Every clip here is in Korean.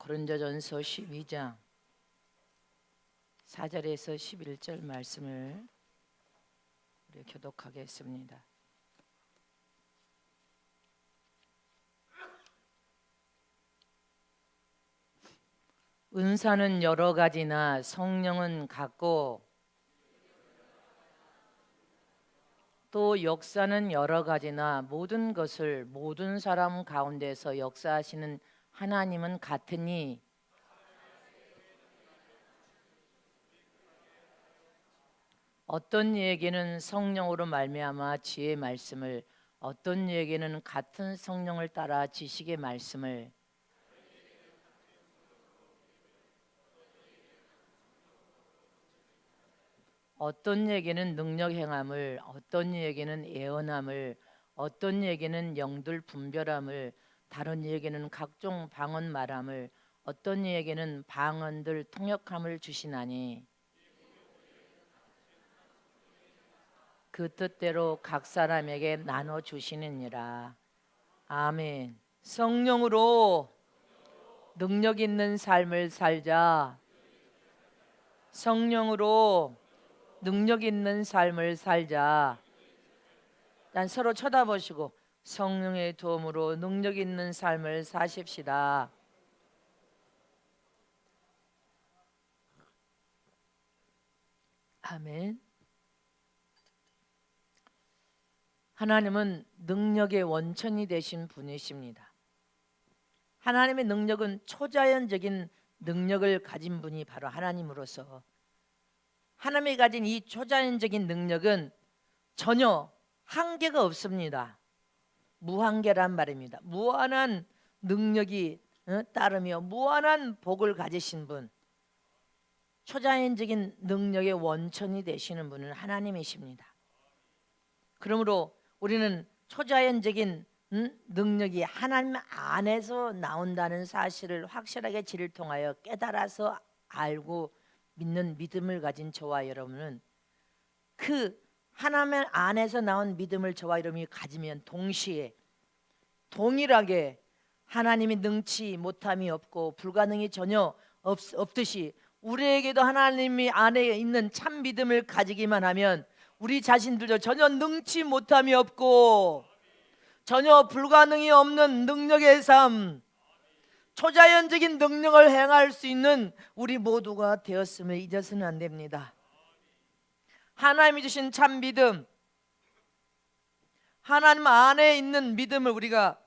고린도전서 12장 4절에서 11절 말씀을 우리 교독하겠습니다. 은사는 여러 가지나 성령은 같고 또 역사는 여러 가지나 모든 것을 모든 사람 가운데서 역사하시는 하나님은 같으니 어떤 이에게는 성령으로 말미암아 지혜의 말씀을, 어떤 이에게는 같은 성령을 따라 지식의 말씀을, 어떤 이에게는 능력 행함을, 어떤 이에게는 예언함을, 어떤 이에게는 영들 분별함을, 다른 이에게는 각종 방언 말함을, 어떤 이에게는 방언들 통역함을 주시나니 그 뜻대로 각 사람에게 나눠 주시느니라. 아멘. 성령으로 능력 있는 삶을 살자. 성령으로 능력 있는 삶을 살자. 난 서로 쳐다보시고 성령의 도움으로 능력 있는 삶을 사십시다. 아멘. 하나님은 능력의 원천이 되신 분이십니다. 하나님의 능력은 초자연적인 능력을 가진 분이 바로 하나님으로서, 하나님이 가진 이 초자연적인 능력은 전혀 한계가 없습니다. 무한계란 말입니다. 무한한 능력이 따르며 무한한 복을 가지신 분, 초자연적인 능력의 원천이 되시는 분은 하나님이십니다. 그러므로 우리는 초자연적인 능력이 하나님 안에서 나온다는 사실을 확실하게 지를 통하여 깨달아서 알고 믿는 믿음을 가진 저와 여러분은 그 하나님 안에서 나온 믿음을 저와 여러분이 가지면 동시에 동일하게 하나님이 능치 못함이 없고 불가능이 전혀 없듯이 우리에게도 하나님이 안에 있는 참 믿음을 가지기만 하면 우리 자신들도 전혀 능치 못함이 없고 전혀 불가능이 없는 능력의 삶, 초자연적인 능력을 행할 수 있는 우리 모두가 되었음을 잊어서는 안 됩니다. 하나님이 주신 참 믿음, 하나님 안에 있는 믿음을 우리가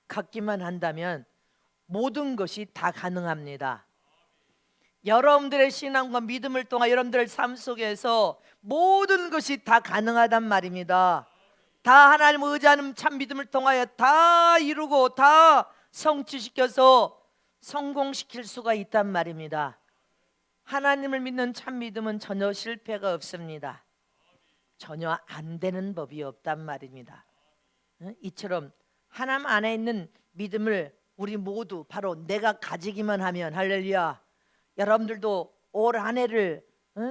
갖기만 한다면 모든 것이 다 가능합니다. 여러분들의 신앙과 믿음을 통해 여러분들의 삶 속에서 모든 것이 다 가능하단 말입니다. 다 하나님 의지하는 참 믿음을 통하여 다 이루고 다 성취시켜서 성공시킬 수가 있단 말입니다. 하나님을 믿는 참 믿음은 전혀 실패가 없습니다. 전혀 안 되는 법이 없단 말입니다. 이처럼 하나님 안에 있는 믿음을 우리 모두 바로 내가 가지기만 하면, 할렐루야, 여러분들도 올 한 해를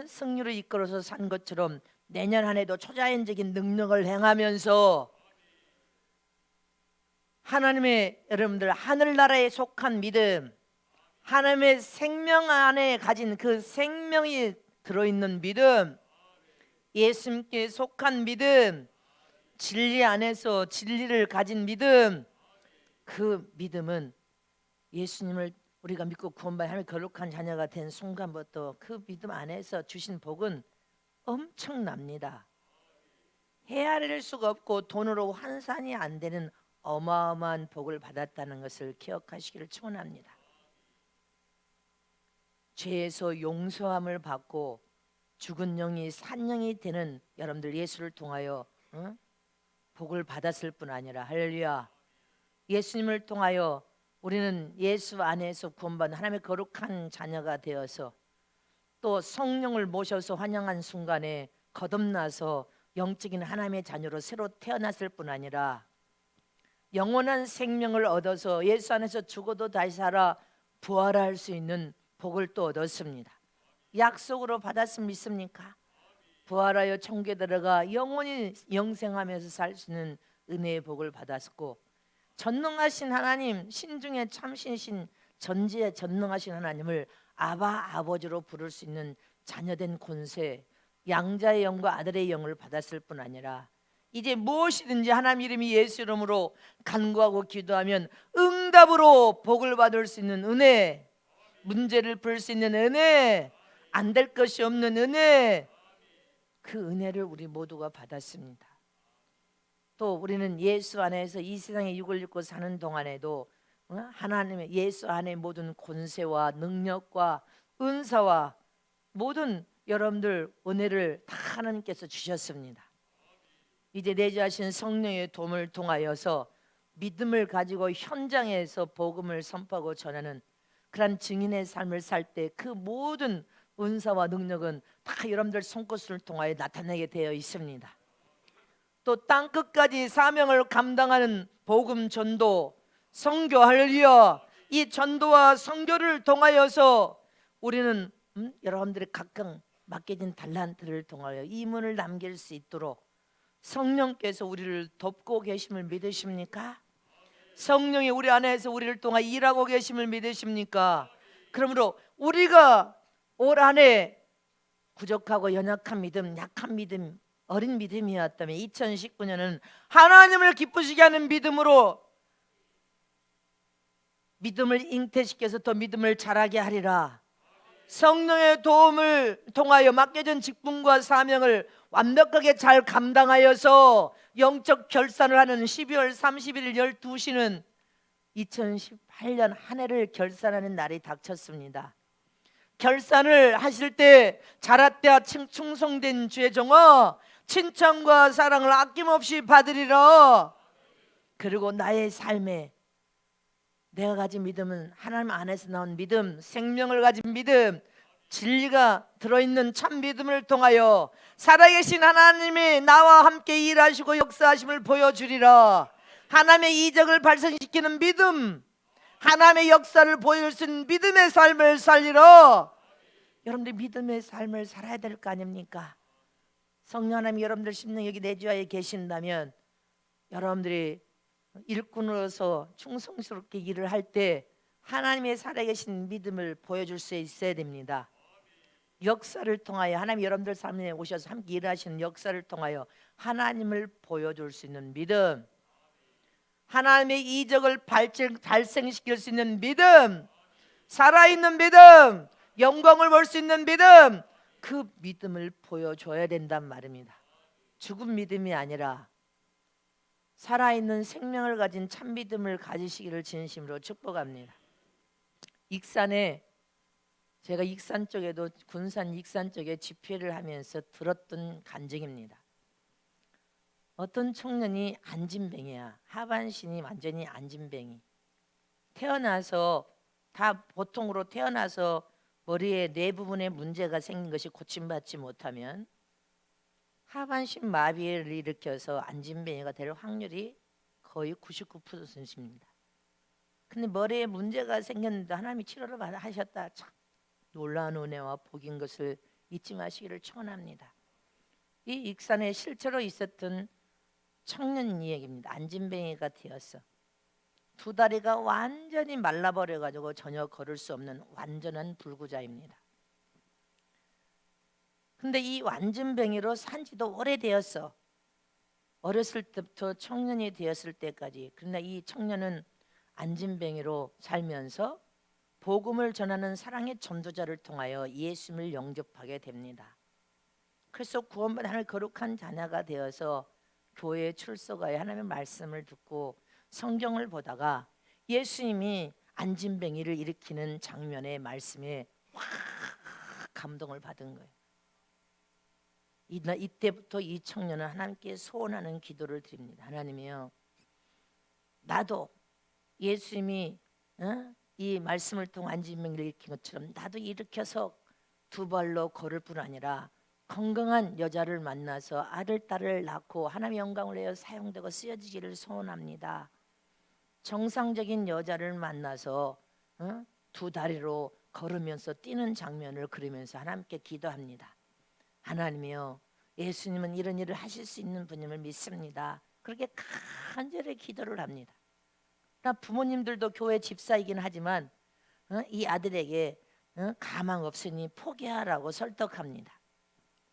승리로 이끌어서 산 것처럼 내년 한 해도 초자연적인 능력을 행하면서 하나님의 여러분들 하늘나라에 속한 믿음, 하나님의 생명 안에 가진 그 생명이 들어있는 믿음, 예수님께 속한 믿음, 진리 안에서 진리를 가진 믿음, 그 믿음은 예수님을 우리가 믿고 구원받아 하나님의 거룩한 자녀가 된 순간부터 그 믿음 안에서 주신 복은 엄청납니다. 헤아릴 수가 없고 돈으로 환산이 안 되는 어마어마한 복을 받았다는 것을 기억하시기를 축원합니다. 죄에서 용서함을 받고 죽은 영이 산 영이 되는 여러분들 예수를 통하여 복을 받았을 뿐 아니라, 할렐루야, 예수님을 통하여 우리는 예수 안에서 구원받은 하나님의 거룩한 자녀가 되어서 또 성령을 모셔서 환영한 순간에 거듭나서 영적인 하나님의 자녀로 새로 태어났을 뿐 아니라 영원한 생명을 얻어서 예수 안에서 죽어도 다시 살아 부활할 수 있는 복을 또 얻었습니다. 약속으로 받았으면 믿습니까? 부활하여 천국에 들어가 영원히 영생하면서 살 수 있는 은혜의 복을 받았고, 전능하신 하나님, 신중에 참신신 전지에 전능하신 하나님을 아바 아버지로 부를 수 있는 자녀된 권세, 양자의 영과 아들의 영을 받았을 뿐 아니라 이제 무엇이든지 하나님 이름이 예수 이름으로 간구하고 기도하면 응답으로 복을 받을 수 있는 은혜, 문제를 풀 수 있는 은혜, 안 될 것이 없는 은혜, 그 은혜를 우리 모두가 받았습니다. 또 우리는 예수 안에서 이 세상에 육을 입고 사는 동안에도 하나님의 예수 안에 모든 권세와 능력과 은사와 모든 여러분들 은혜를 다 하나님께서 주셨습니다. 이제 내주하신 성령의 도움을 통하여서 믿음을 가지고 현장에서 복음을 선포하고 전하는 그런 증인의 삶을 살 때 그 모든 은사와 능력은 다 여러분들 손끝을 통하여 나타나게 되어 있습니다. 또 땅끝까지 사명을 감당하는 복음 전도, 선교, 할렐루야, 이 전도와 선교를 통하여서 우리는 여러분들이 각각 맡겨진 달란트를 통하여 이문을 남길 수 있도록 성령께서 우리를 돕고 계심을 믿으십니까? 성령이 우리 안에서 우리를 통하여 일하고 계심을 믿으십니까? 그러므로 우리가 올 한해 부족하고 연약한 믿음, 약한 믿음, 어린 믿음이었다면 2019년은 하나님을 기쁘시게 하는 믿음으로 믿음을 잉태시켜서 더 믿음을 자라게 하리라. 성령의 도움을 통하여 맡겨진 직분과 사명을 완벽하게 잘 감당하여서 영적 결산을 하는 12월 31일 12시는 2018년 한 해를 결산하는 날이 닥쳤습니다. 결산을 하실 때 자라떼와 충성된 주의 종아, 칭찬과 사랑을 아낌없이 받으리라. 그리고 나의 삶에 내가 가진 믿음은 하나님 안에서 나온 믿음, 생명을 가진 믿음, 진리가 들어있는 참 믿음을 통하여 살아계신 하나님이 나와 함께 일하시고 역사하심을 보여주리라. 하나님의 이적을 발생시키는 믿음, 하나님의 역사를 보여줄 수 있는 믿음의 삶을 살리라. 여러분들 믿음의 삶을 살아야 될 거 아닙니까? 성령 하나님이 여러분들 심령 여기 내주하에 계신다면 여러분들이 일꾼으로서 충성스럽게 일을 할 때 하나님의 살아계신 믿음을 보여줄 수 있어야 됩니다. 역사를 통하여 하나님 여러분들 삶에 오셔서 함께 일하시는 역사를 통하여 하나님을 보여줄 수 있는 믿음, 하나님의 이적을 발생시킬 수 있는 믿음, 살아있는 믿음, 영광을 볼 수 있는 믿음, 그 믿음을 보여줘야 된단 말입니다. 죽은 믿음이 아니라 살아있는 생명을 가진 참 믿음을 가지시기를 진심으로 축복합니다. 익산에 제가 익산 쪽에도 군산 익산 쪽에 집회를 하면서 들었던 간증입니다. 어떤 청년이 안진뱅이야. 하반신이 완전히 안진뱅이. 태어나서 다 보통으로 태어나서 머리의 뇌 부분에 문제가 생긴 것이 고침받지 못하면 하반신 마비를 일으켜서 안진뱅이가 될 확률이 거의 99%입니다. 근데 머리에 문제가 생겼는데 하나님이 치료를 하셨다. 참 놀라운 은혜와 복인 것을 잊지 마시기를 축원합니다. 이 익산에 실제로 있었던 청년 얘기입니다. 안진뱅이가 되었어. 두 다리가 완전히 말라버려가지고 전혀 걸을 수 없는 완전한 불구자입니다. 근데 이 완전뱅이로 산지도 오래되었어. 어렸을 때부터 청년이 되었을 때까지. 그러나 이 청년은 안진뱅이로 살면서 복음을 전하는 사랑의 전도자를 통하여 예수님을 영접하게 됩니다. 그래서 구원받은 하나님의 거룩한 자녀가 되어서 교회에 출석하여 하나님의 말씀을 듣고 성경을 보다가 예수님이 안진뱅이를 일으키는 장면의 말씀에 확 감동을 받은 거예요. 이때부터 이 청년은 하나님께 소원하는 기도를 드립니다. 하나님이요, 나도 예수님이 이 말씀을 통해 안진뱅이를 일으킨 것처럼 나도 일으켜서 두 발로 걸을 뿐 아니라 건강한 여자를 만나서 아들, 딸을 낳고 하나님의 영광을 내어 사용되고 쓰여지기를 소원합니다. 정상적인 여자를 만나서 두 다리로 걸으면서 뛰는 장면을 그리면서 하나님께 기도합니다. 하나님이요, 예수님은 이런 일을 하실 수 있는 분임을 믿습니다. 그렇게 간절히 기도를 합니다. 부모님들도 교회 집사이긴 하지만 이 아들에게 가망 없으니 포기하라고 설득합니다.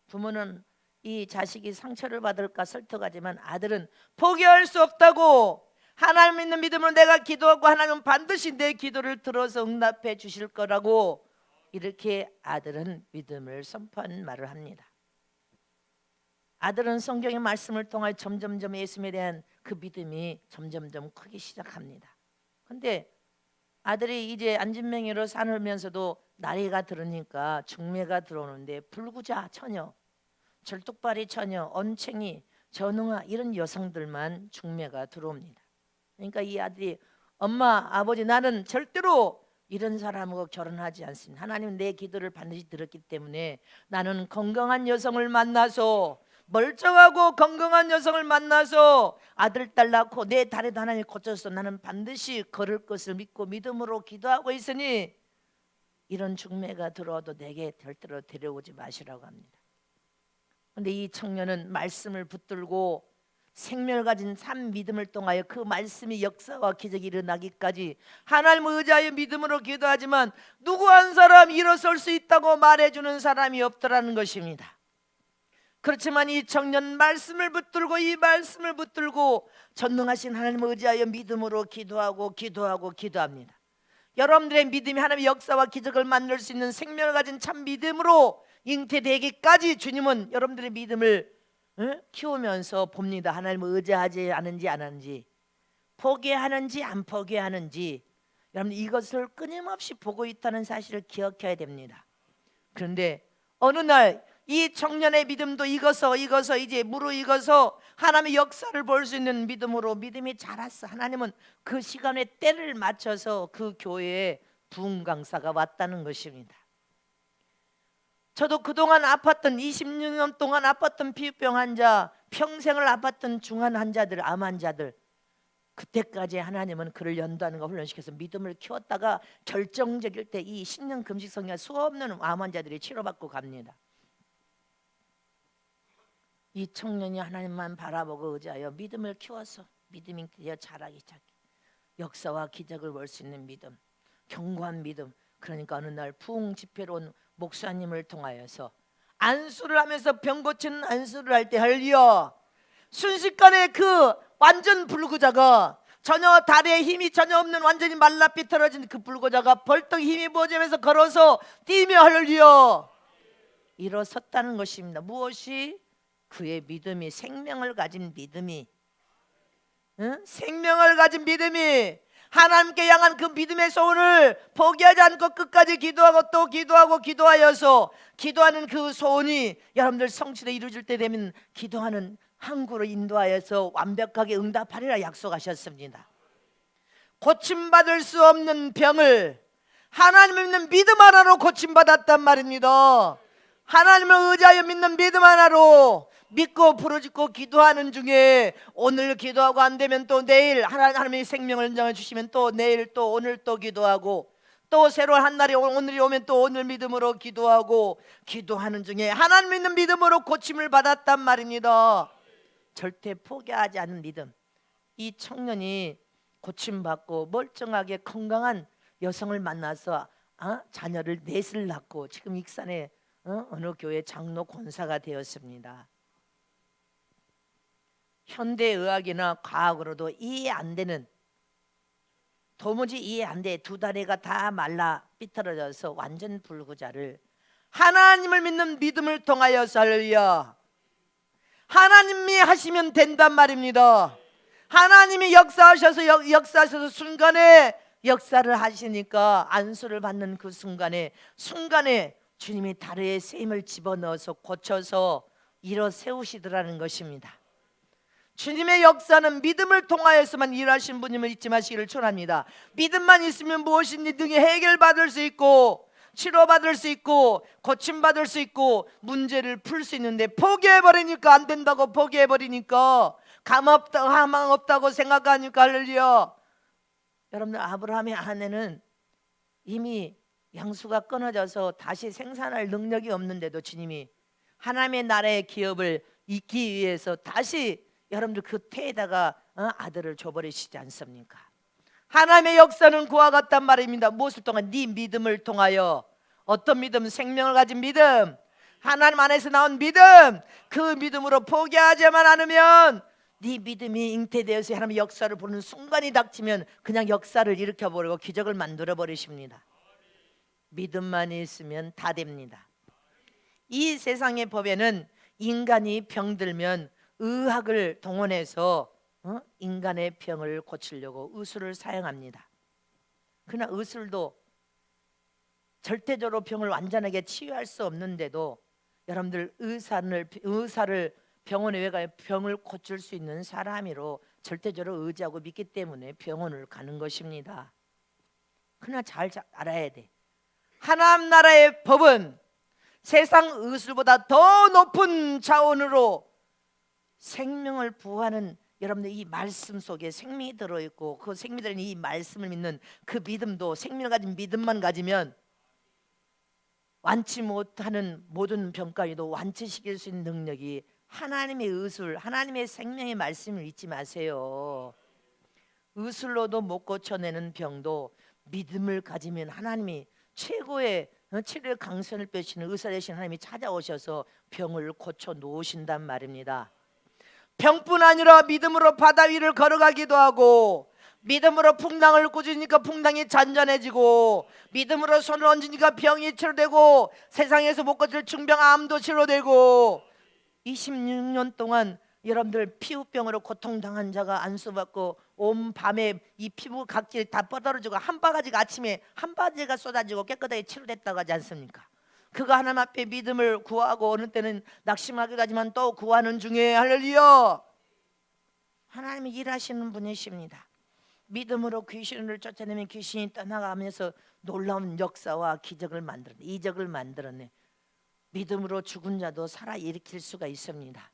부모는 이 자식이 상처를 받을까 설득하지만 아들은 포기할 수 없다고, 하나님 믿는 믿음으로 내가 기도하고 하나님은 반드시 내 기도를 들어서 응답해 주실 거라고, 이렇게 아들은 믿음을 선포한 말을 합니다. 아들은 성경의 말씀을 통하여 점점점 예수님에 대한 그 믿음이 점점점 크기 시작합니다. 근데 아들이 이제 안진뱅이로 살면서도 나이가 들으니까 중매가 들어오는데 불구자 처녀, 절뚝발이 처녀, 언챙이, 전응아 이런 여성들만 중매가 들어옵니다. 그러니까 이 아들이 엄마, 아버지, 나는 절대로 이런 사람하고 결혼하지 않습니다. 하나님은 내 기도를 반드시 들었기 때문에 나는 건강한 여성을 만나서, 멀쩡하고 건강한 여성을 만나서 아들, 딸 낳고 내 다리도 하나님 고쳐서 나는 반드시 걸을 것을 믿고 믿음으로 기도하고 있으니 이런 중매가 들어와도 내게 절대로 데려오지 마시라고 합니다. 그런데 이 청년은 말씀을 붙들고 생명을 가진 참 믿음을 통하여 그 말씀이 역사와 기적이 일어나기까지 하나님을 의지하여 믿음으로 기도하지만 누구 한 사람 일어설 수 있다고 말해주는 사람이 없더라는 것입니다. 그렇지만 이 청년 말씀을 붙들고 이 말씀을 붙들고 전능하신 하나님을 의지하여 믿음으로 기도합니다. 여러분들의 믿음이 하나님의 역사와 기적을 만들 수 있는 생명을 가진 참 믿음으로 잉태되기까지 주님은 여러분들의 믿음을 키우면서 봅니다. 하나님을 의지하지 않은지 안 하는지, 포기하는지 안 포기하는지, 여러분 이것을 끊임없이 보고 있다는 사실을 기억해야 됩니다. 그런데 어느 날 이 청년의 믿음도 익어서 이제 무르익어서 하나님의 역사를 볼 수 있는 믿음으로 믿음이 자랐어. 하나님은 그 시간에 때를 맞춰서 그 교회에 부흥 강사가 왔다는 것입니다. 저도 그동안 아팠던 26년 동안 아팠던 피부병 환자, 평생을 아팠던 중환 환자들, 암 환자들, 그때까지 하나님은 그를 연도하는 거 훈련시켜서 믿음을 키웠다가 결정적일 때 이 10년 금식 성령 수없는 암 환자들이 치료받고 갑니다. 이 청년이 하나님만 바라보고 의지하여 믿음을 키워서 믿음이 되어 자라기 시작해. 역사와 기적을 볼 수 있는 믿음, 견고한 믿음. 그러니까 어느 날 부흥 집회로 온 목사님을 통하여서 안수를 하면서 병 고치는 안수를 할 때 할렐루야, 순식간에 그 완전 불구자가, 전혀 다리에 힘이 전혀 없는 완전히 말라 삐뚤어진 그 불구자가 벌떡 힘이 부어지면서 걸어서 뛰며 할렐루야 일어섰다는 것입니다. 무엇이? 그의 믿음이, 생명을 가진 믿음이, 생명을 가진 믿음이, 하나님께 향한 그 믿음의 소원을 포기하지 않고 끝까지 기도하고 또 기도하여서 기도하는 그 소원이 여러분들 성취돼 이루어질 때 되면 기도하는 항구로 인도하여서 완벽하게 응답하리라 약속하셨습니다. 고침받을 수 없는 병을 하나님을 믿는 믿음 하나로 고침받았단 말입니다. 하나님을 의지하여 믿는 믿음 하나로 믿고 부르짖고 기도하는 중에 오늘 기도하고 안 되면 또 내일 하나님의 생명을 연장해 주시면 또 내일 또 오늘 또 기도하고 또 새로운 한 날이 오늘이 오면 또 오늘 믿음으로 기도하고 기도하는 중에 하나님 믿는 믿음으로 고침을 받았단 말입니다. 절대 포기하지 않은 믿음. 이 청년이 고침받고 멀쩡하게 건강한 여성을 만나서 자녀를 넷을 낳고 지금 익산에 어느 교회 장로 권사가 되었습니다. 현대의학이나 과학으로도 이해 안 되는, 도무지 이해 안 돼, 두 다리가 다 말라 삐뚤어져서 완전 불구자를 하나님을 믿는 믿음을 통하여서 할렐루야, 하나님이 하시면 된단 말입니다. 하나님이 역사하셔서 순간에 역사를 하시니까 안수를 받는 그 순간에 주님이 다리에 새 힘을 집어넣어서 고쳐서 일어 세우시더라는 것입니다. 주님의 역사는 믿음을 통하여서만 일하신 분임을 잊지 마시기를 축원합니다. 믿음만 있으면 무엇이든지 능히 해결받을 수 있고 치료받을 수 있고 고침받을 수 있고 문제를 풀 수 있는데 포기해버리니까 안 된다고, 포기해버리니까 가망 없다고 생각하니까 할렐루야. 여러분들, 아브라함의 아내는 이미 양수가 끊어져서 다시 생산할 능력이 없는데도 주님이 하나님의 나라의 기업을 잇기 위해서 다시 여러분들 그 태에다가 아들을 줘버리시지 않습니까? 하나님의 역사는 그와 같단 말입니다. 무엇을 통한? 네 믿음을 통하여. 어떤 믿음? 생명을 가진 믿음, 하나님 안에서 나온 믿음. 그 믿음으로 포기하지만 않으면 네 믿음이 잉태되어서 하나님의 역사를 보는 순간이 닥치면 그냥 역사를 일으켜버리고 기적을 만들어 버리십니다. 믿음만 있으면 다 됩니다. 이 세상의 법에는 인간이 병들면 의학을 동원해서 인간의 병을 고치려고 의술을 사용합니다. 그러나 의술도 절대적으로 병을 완전하게 치유할 수 없는데도 여러분들 의사를 병원에 왜 가요? 병을 고칠 수 있는 사람으로 절대적으로 의지하고 믿기 때문에 병원을 가는 것입니다. 그러나 잘 알아야 돼. 하나님 나라의 법은 세상 의술보다 더 높은 차원으로 생명을 부하는, 여러분들 이 말씀 속에 생명이 들어있고 그 생명이 들어있는 이 말씀을 믿는 그 믿음도, 생명을 가진 믿음만 가지면 완치 못하는 모든 병까지도 완치시킬 수 있는 능력이 하나님의 의술, 하나님의 생명의 말씀을 잊지 마세요. 의술로도 못 고쳐내는 병도 믿음을 가지면 하나님이 최고의 치료의 강선을 펴시는 의사 되신 하나님이 찾아오셔서 병을 고쳐 놓으신단 말입니다. 병뿐 아니라 믿음으로 바다 위를 걸어가기도 하고, 믿음으로 풍랑을 꾸짖으니까 풍랑이 잔잔해지고, 믿음으로 손을 얹으니까 병이 치료되고, 세상에서 못 고칠 중병 암도 치료되고, 26년 동안 여러분들 피부병으로 고통당한 자가 안수받고 온 밤에 이 피부 각질 다 뻗어지고 한 바가지가 아침에 한 바가지가 쏟아지고 깨끗하게 치료됐다고 하지 않습니까? 그거 하나님 앞에 믿음을 구하고 어느 때는 낙심하기도 하지만 또 구하는 중에 할렐루야, 하나님이 일하시는 분이십니다. 믿음으로 귀신을 쫓아내면 귀신이 떠나가면서 놀라운 역사와 기적을 만들어내, 이적을 만들어내. 믿음으로 죽은 자도 살아 일으킬 수가 있습니다.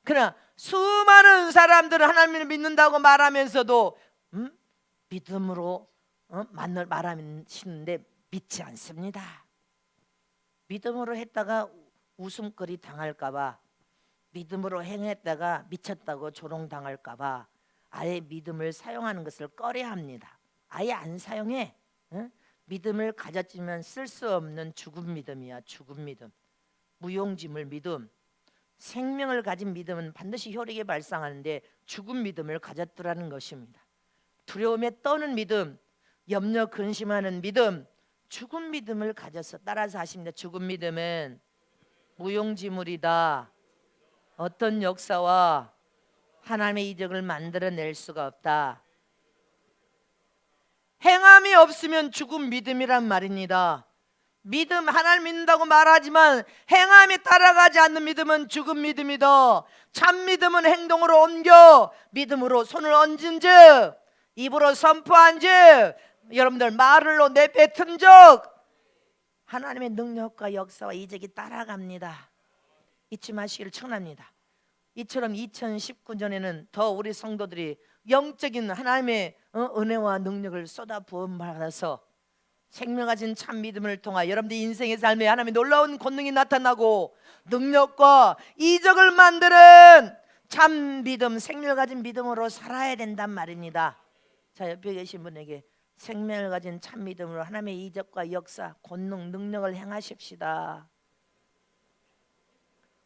그러나 수많은 사람들은 하나님을 믿는다고 말하면서도 믿음으로 말하시는데 믿지 않습니다. 믿음으로 했다가 웃음거리 당할까봐, 믿음으로 행했다가 미쳤다고 조롱당할까봐 아예 믿음을 사용하는 것을 꺼려합니다. 아예 안 사용해. 믿음을 가졌지만 쓸 수 없는 죽은 믿음이야. 죽은 믿음, 무용지물 믿음. 생명을 가진 믿음은 반드시 효력에 발상하는데 죽은 믿음을 가졌더라는 것입니다. 두려움에 떠는 믿음, 염려 근심하는 믿음, 죽은 믿음을 가져서 따라서 하십니다. 죽은 믿음은 무용지물이다. 어떤 역사와 하나님의 이적을 만들어낼 수가 없다. 행함이 없으면 죽은 믿음이란 말입니다. 믿음, 하나님 믿는다고 말하지만 행함이 따라가지 않는 믿음은 죽은 믿음이다. 참 믿음은 행동으로 옮겨 믿음으로 손을 얹은 즉, 입으로 선포한 즉, 여러분들 말로 내뱉은 즉 하나님의 능력과 역사와 이적이 따라갑니다. 잊지 마시기를 청합니다. 이처럼 2019년에는 더 우리 성도들이 영적인 하나님의 은혜와 능력을 쏟아 부음 받아서 생명 가진 참 믿음을 통하 여러분들 인생의 삶에 하나님의 놀라운 권능이 나타나고 능력과 이적을 만드는 참 믿음, 생명을 가진 믿음으로 살아야 된단 말입니다. 자, 옆에 계신 분에게 생명을 가진 참 믿음으로 하나님의 이적과 역사, 권능, 능력을 행하십시다.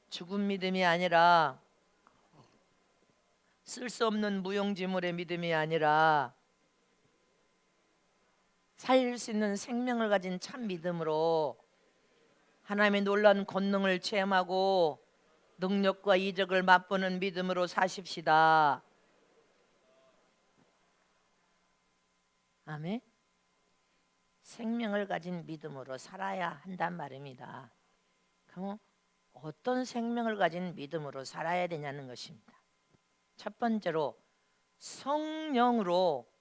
죽은 믿음이 아니라, 쓸 수 없는 무용지물의 믿음이 아니라 살릴 수 있는 생명을 가진 참 믿음으로 하나님의 놀라운 권능을 체험하고 능력과 이적을 맛보는 믿음으로 사십시다. 아멘. 생명을 가진 믿음으로 살아야 한단 말입니다. 그럼 어떤 생명을 가진 믿음으로 살아야 되냐는 것입니다. 첫 번째로 성령으로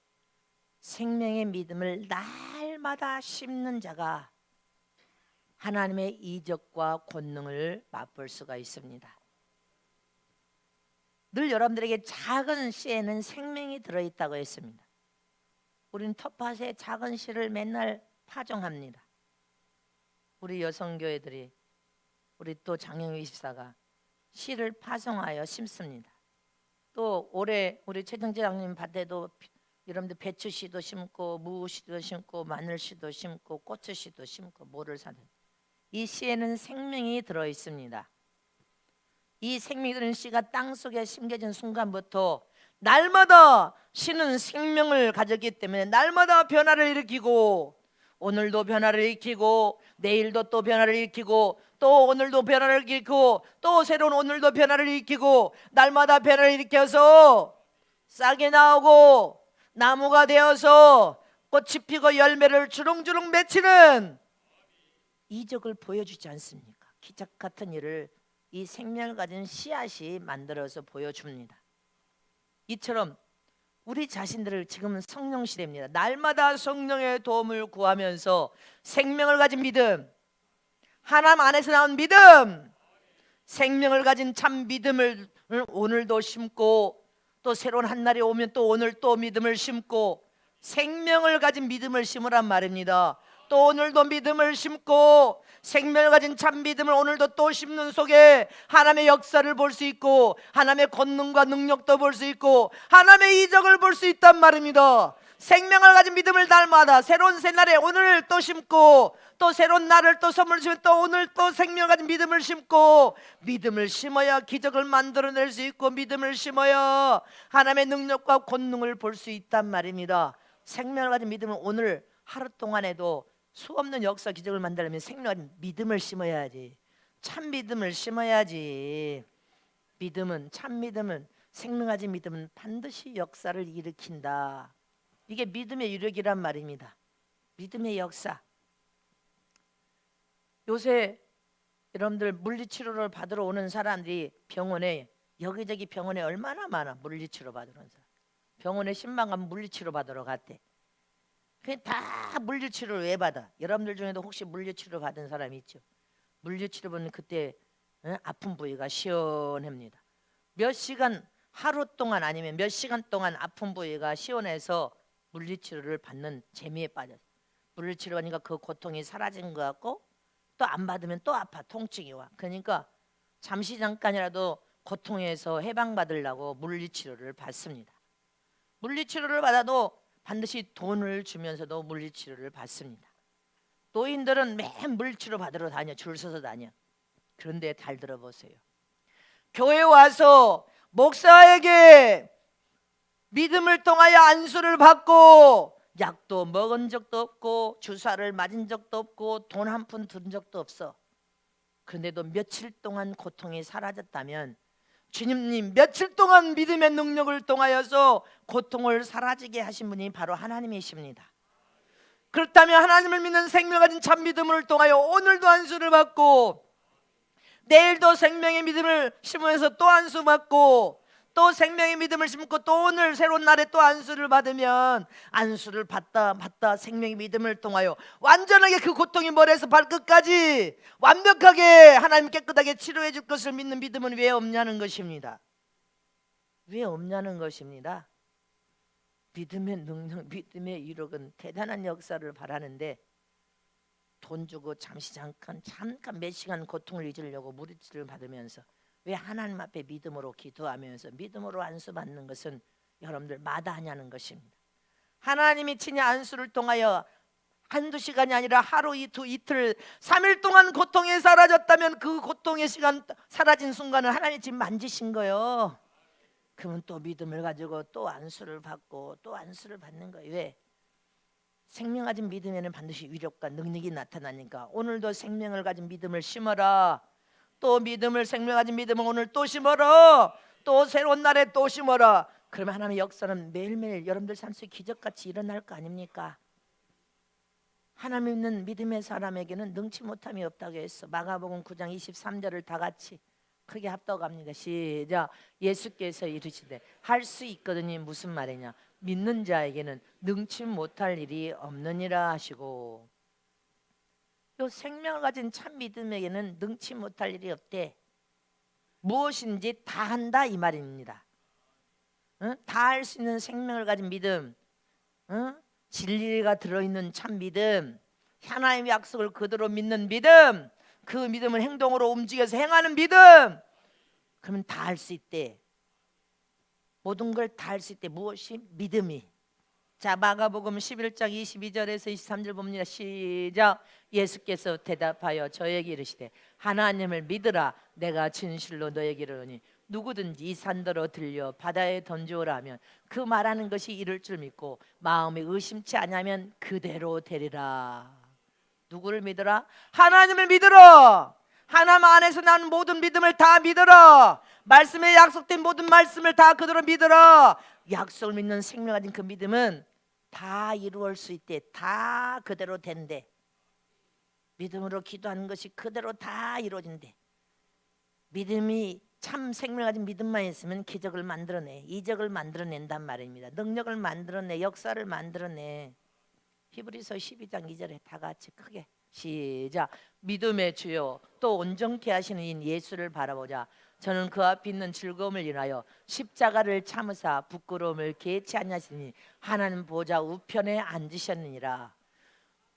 생명의 믿음을 날마다 심는 자가 하나님의 이적과 권능을 맛볼 수가 있습니다. 늘 여러분들에게 작은 씨에는 생명이 들어있다고 했습니다. 우리는 텃밭에 작은 씨를 맨날 파종합니다. 우리 여성교회들이, 우리 또 장영희 집사가 씨를 파송하여 심습니다. 또 올해 우리 최정재 장님 밭에도 여러분들 배추씨도 심고 무씨도 심고 마늘씨도 심고 고추씨도 심고 뭐를 사든 이 씨에는 생명이 들어 있습니다. 이 생명이 들은 씨가 땅 속에 심겨진 순간부터 날마다 씨는 생명을 가졌기 때문에 날마다 변화를 일으키고 오늘도 변화를 일으키고 내일도 또 변화를 일으키고 또 오늘도 변화를 일으키고 또 새로운 오늘도 변화를 일으키고 날마다 변화를 일으켜서 싹이 나오고 나무가 되어서 꽃이 피고 열매를 주렁주렁 맺히는 이적을 보여주지 않습니까? 기적 같은 일을 이 생명을 가진 씨앗이 만들어서 보여줍니다. 이처럼 우리 자신들을 지금은 성령 시대입니다. 날마다 성령의 도움을 구하면서 생명을 가진 믿음, 하나님 안에서 나온 믿음, 생명을 가진 참 믿음을 오늘도 심고 또 새로운 한 날이 오면 또 오늘 또 믿음을 심고 생명을 가진 믿음을 심으란 말입니다. 또 오늘도 믿음을 심고 생명을 가진 참 믿음을 오늘도 또 심는 속에 하나님의 역사를 볼 수 있고 하나님의 권능과 능력도 볼 수 있고 하나님의 이적을 볼 수 있단 말입니다. 생명을 가진 믿음을 날마다 새로운 새날에 오늘 또 심고 또 새로운 날을 또 선물 주면 또 오늘 또 생명을 가진 믿음을 심고 믿음을 심어야 기적을 만들어낼 수 있고 믿음을 심어야 하나님의 능력과 권능을 볼 수 있단 말입니다. 생명을 가진 믿음은 오늘 하루 동안에도 수없는 역사 기적을 만들려면 생명을 가진 믿음을 심어야지. 참 믿음을 심어야지. 믿음은 참 믿음은 생명 가진 믿음은 반드시 역사를 일으킨다. 이게 믿음의 유력이란 말입니다. 믿음의 역사. 요새 여러분들 물리치료를 받으러 오는 사람들이 병원에 여기저기 병원에 얼마나 많아. 물리치료 받으러 오는 사람. 병원에 10만 가면 물리치료 받으러 갔대. 그냥 다 물리치료를 왜 받아? 여러분들 중에도 혹시 물리치료 받은 사람이 있죠? 물리치료 받는 그때 아픈 부위가 시원합니다. 몇 시간 하루 동안 아니면 몇 시간 동안 아픈 부위가 시원해서 물리치료를 받는 재미에 빠졌어요. 물리치료 하니까 그 고통이 사라진 것 같고 또 안 받으면 또 아파. 통증이 와. 그러니까 잠시 잠깐이라도 고통에서 해방받으려고 물리치료를 받습니다. 물리치료를 받아도 반드시 돈을 주면서도 물리치료를 받습니다. 노인들은 매일 물리치료 받으러 다녀. 줄 서서 다녀. 그런데 잘 들어보세요. 교회 와서 목사에게 믿음을 통하여 안수를 받고 약도 먹은 적도 없고 주사를 맞은 적도 없고 돈 한 푼 든 적도 없어. 그런데도 며칠 동안 고통이 사라졌다면 주님님 며칠 동안 믿음의 능력을 통하여서 고통을 사라지게 하신 분이 바로 하나님이십니다. 그렇다면 하나님을 믿는 생명 가진 참 믿음을 통하여 오늘도 안수를 받고 내일도 생명의 믿음을 심으면서 또 안수 받고 또 생명의 믿음을 심고 또 오늘 새로운 날에 또 안수를 받으면 안수를 받다 생명의 믿음을 통하여 완전하게 그 고통이 머리에서 발끝까지 완벽하게 하나님 깨끗하게 치료해 줄 것을 믿는 믿음은 왜 없냐는 것입니다. 왜 없냐는 것입니다. 믿음의 능력, 믿음의 이력은 대단한 역사를 바라는데 돈 주고 잠깐 몇 시간 고통을 잊으려고 물리치료를 받으면서 왜 하나님 앞에 믿음으로 기도하면서 믿음으로 안수받는 것은 여러분들 마다하냐는 것입니다. 하나님이 친히 안수를 통하여 한두 시간이 아니라 하루, 이틀, 3일 동안 고통이 사라졌다면 그 고통의 시간 사라진 순간은 하나님이 지금 만지신 거예요. 그러면 또 믿음을 가지고 또 안수를 받고 또 안수를 받는 거예요. 왜? 생명 가진 믿음에는 반드시 위력과 능력이 나타나니까 오늘도 생명을 가진 믿음을 심어라. 또 믿음을 생명 가진 믿음을 오늘 또 심어라. 또 새로운 날에 또 심어라. 그러면 하나님의 역사는 매일매일 여러분들 삶 속에 기적같이 일어날 거 아닙니까? 하나님 믿는 믿음의 사람에게는 능치 못함이 없다고 했어. 마가복음 9장 23절을 다 같이 크게 합독합니다. 시작. 예수께서 이르시되 할 수 있거든요. 무슨 말이냐? 믿는 자에게는 능치 못할 일이 없느니라 하시고, 요 생명을 가진 참 믿음에게는 능치 못할 일이 없대. 무엇인지 다 한다 이 말입니다. 다 할 수 있는 생명을 가진 믿음, 진리가 들어있는 참 믿음, 하나님의 약속을 그대로 믿는 믿음, 그 믿음을 행동으로 움직여서 행하는 믿음. 그러면 다 할 수 있대. 모든 걸 다 할 수 있대. 무엇이? 믿음이. 자, 마가복음 11장 22절에서 23절 봅니다. 시작. 예수께서 대답하여 저에게 이르시되 하나님을 믿으라. 내가 진실로 너에게 이르노니 누구든지 이 산더러 들려 바다에 던지오라 하면 그 말하는 것이 이룰 줄 믿고 마음에 의심치 아니하면 그대로 되리라. 누구를 믿으라? 하나님을 믿으라. 하나님 안에서 나는 모든 믿음을 다 믿으라. 말씀에 약속된 모든 말씀을 다 그대로 믿으라. 약속을 믿는 생명 가진 그 믿음은 다 이루어질 수 있대. 다 그대로 된대. 믿음으로 기도하는 것이 그대로 다 이루어진대. 믿음이 참 생명 가진 믿음만 있으면 기적을 만들어내, 이적을 만들어낸단 말입니다. 능력을 만들어내, 역사를 만들어내. 히브리서 12장 2절에 다 같이 크게 시작. 믿음의 주요 또 온전케 하시는 인 예수를 바라보자. 저는 그 앞에 있는 즐거움을 인하여 십자가를 참으사 부끄러움을 개치 아니하시니 하나님 보좌 우편에 앉으셨느니라.